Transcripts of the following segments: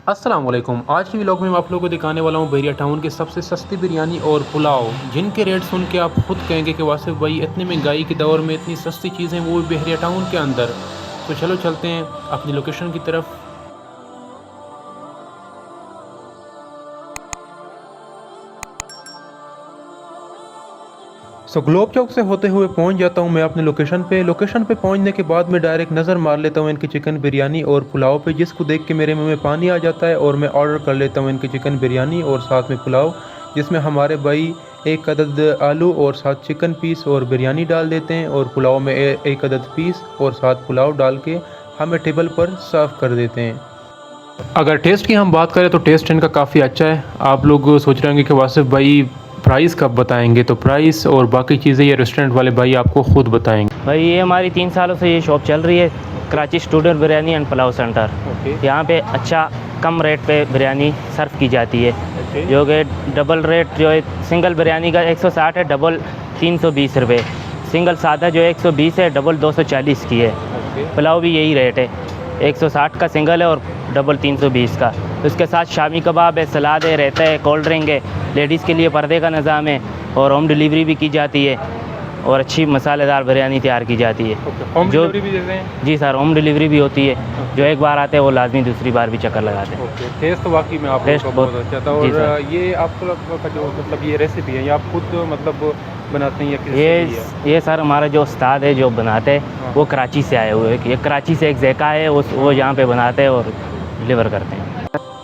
अस्सलाम वालेकुम। आज की व्लॉग में मैं आप लोगों को दिखाने वाला हूँ बहरिया टाउन की सबसे सस्ती बिरयानी और पुलाव, जिनके रेट सुन के आप खुद कहेंगे कि वासिफ भाई इतनी महंगाई के दौर में इतनी सस्ती चीज़ें वो भी बहरिया टाउन के अंदर। तो चलो चलते हैं अपनी लोकेशन की तरफ। ग्लोब चौक से होते हुए पहुंच जाता हूं मैं अपने लोकेशन पे पहुंचने के बाद मैं डायरेक्ट नज़र मार लेता हूं इनकी चिकन बिरयानी और पुलाव पे, जिसको देख के मेरे मुंह में पानी आ जाता है और मैं ऑर्डर कर लेता हूं इनकी चिकन बिरयानी और साथ में पुलाव, जिसमें हमारे भाई एक अदद आलू और साथ चिकन पीस और बिरयानी डाल देते हैं और पुलाव में एक अदद पीस और साथ पुलाव डाल के हमें टेबल पर सर्व कर देते हैं। अगर टेस्ट की हम बात करें तो टेस्ट इनका काफ़ी अच्छा है। आप लोग सोच रहे होंगे कि वासिफ भाई प्राइस कब बताएंगे, तो प्राइस और बाकी चीज़ें ये रेस्टोरेंट वाले भाई आपको खुद बताएंगे। भाई ये हमारी 3 सालों से ये शॉप चल रही है, Karachi student biryani and pulao centre. यहाँ पे अच्छा कम रेट पे बिरयानी सर्व की जाती है, जो कि डबल रेट जो है सिंगल बिरयानी का 160 है, डबल 320 रुपये, सिंगल सादा जो है 120 है, डबल 240 की है। पुलाव भी यही रेट है, 160 का सिंगल है और डबल 320 का। उसके साथ शामी कबाब है, सलाद है, रहता है, कोल्ड ड्रिंक है, लेडीज़ के लिए पर्दे का निज़ाम है और होम डिलीवरी भी की जाती है और अच्छी मसालेदार बिरयानी तैयार की जाती है। होम जो डिलीवरी भी देते हैं? जी सर, होम डिलीवरी भी होती है। जो एक बार आते हैं वो लाजमी दूसरी बार भी चक्कर लगाते हैं। टेस्ट तो वाकई में आप टेस्ट लोगों का बहुत अच्छा था। जी और सर। ये आप लोग का जो मतलब ये रेसिपी है ये आप खुद मतलब बनाते हैं या किसी से ली है? ये सर हमारा जो उस्ताद है जो बनाते हैं हाँ। वो कराची से आए हुए हैं। ये कराची से एक ज़ैका है, वो यहाँ पे बनाते हैं और डिलीवर करते हैं।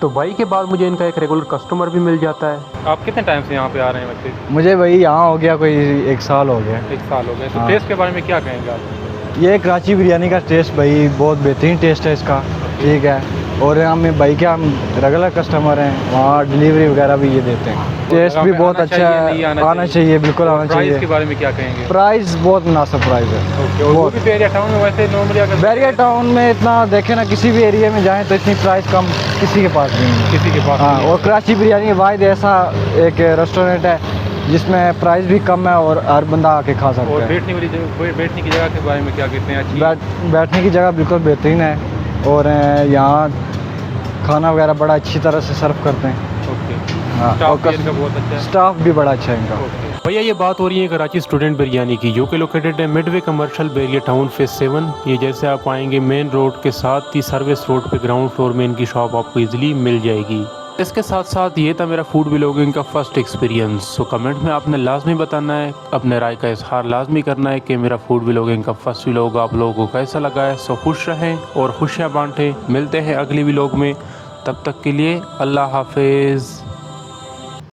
तो भाई के बाद मुझे इनका एक रेगुलर कस्टमर भी मिल जाता है। आप कितने टाइम से यहाँ पे आ रहे हैं वैसे? मुझे भाई यहाँ हो गया कोई 1 साल हो गया। 1 साल हो गए। तो हाँ। टेस्ट के बारे में क्या कहेंगे आप? ये कराची बिरयानी का टेस्ट भाई बहुत बेहतरीन टेस्ट है इसका, ठीक है। और हम भाई के हम रेगुलर कस्टमर हैं, वहाँ डिलीवरी वगैरह भी ये देते हैं। टेस्ट भी बहुत अच्छा है, आना चाहिए, बिल्कुल आना चाहिए। प्राइस के बारे में क्या कहेंगे? प्राइस बहुत मुनासिब प्राइस है। और वो भी बहरिया टाउन में वैसे नॉर्मली अगर बहरिया टाउन में इतना देखें ना, किसी भी एरिया में जाएँ तो इतनी प्राइस कम किसी के पास नहीं है। किसी के पास हाँ, नहीं है। और कराची बिरयानी वाहिद ऐसा एक रेस्टोरेंट है जिसमें प्राइस भी कम है और हर बंदा आके खा सकता और है। बैठने की जगह के बारे में क्या कहते हैं? अच्छी बैठने की जगह बिल्कुल बेहतरीन है और यहाँ खाना वगैरह बड़ा अच्छी तरह से सर्व करते हैं। हाँ, स्टाफ भी इनका बहुत अच्छा है। स्टाफ भी बड़ा अच्छा है इनका। भैया ये बात हो रही है कराची स्टूडेंट बिरयानी की, जो कि लोकेटेड है मिडवे कमर्शियल बहरिया टाउन फेज 7। ये जैसे आप आएंगे मेन रोड के साथ ही सर्विस रोड पे ग्राउंड फ्लोर में इनकी शॉप आपको इजीली मिल जाएगी। इसके साथ साथ ये था मेरा फूड व्लॉगिंग का फर्स्ट एक्सपीरियंस। सो कमेंट में आपने लाजमी बताना है, अपने राय का इजहार लाजमी करना है कि मेरा फूड व्लॉगिंग का फर्स्ट व्लॉग आप लोगों को कैसा लगा है। सो खुश रहें और खुशियाँ बांटें। मिलते हैं अगली व्लॉग में, तब तक के लिए अल्लाह हाफिज़।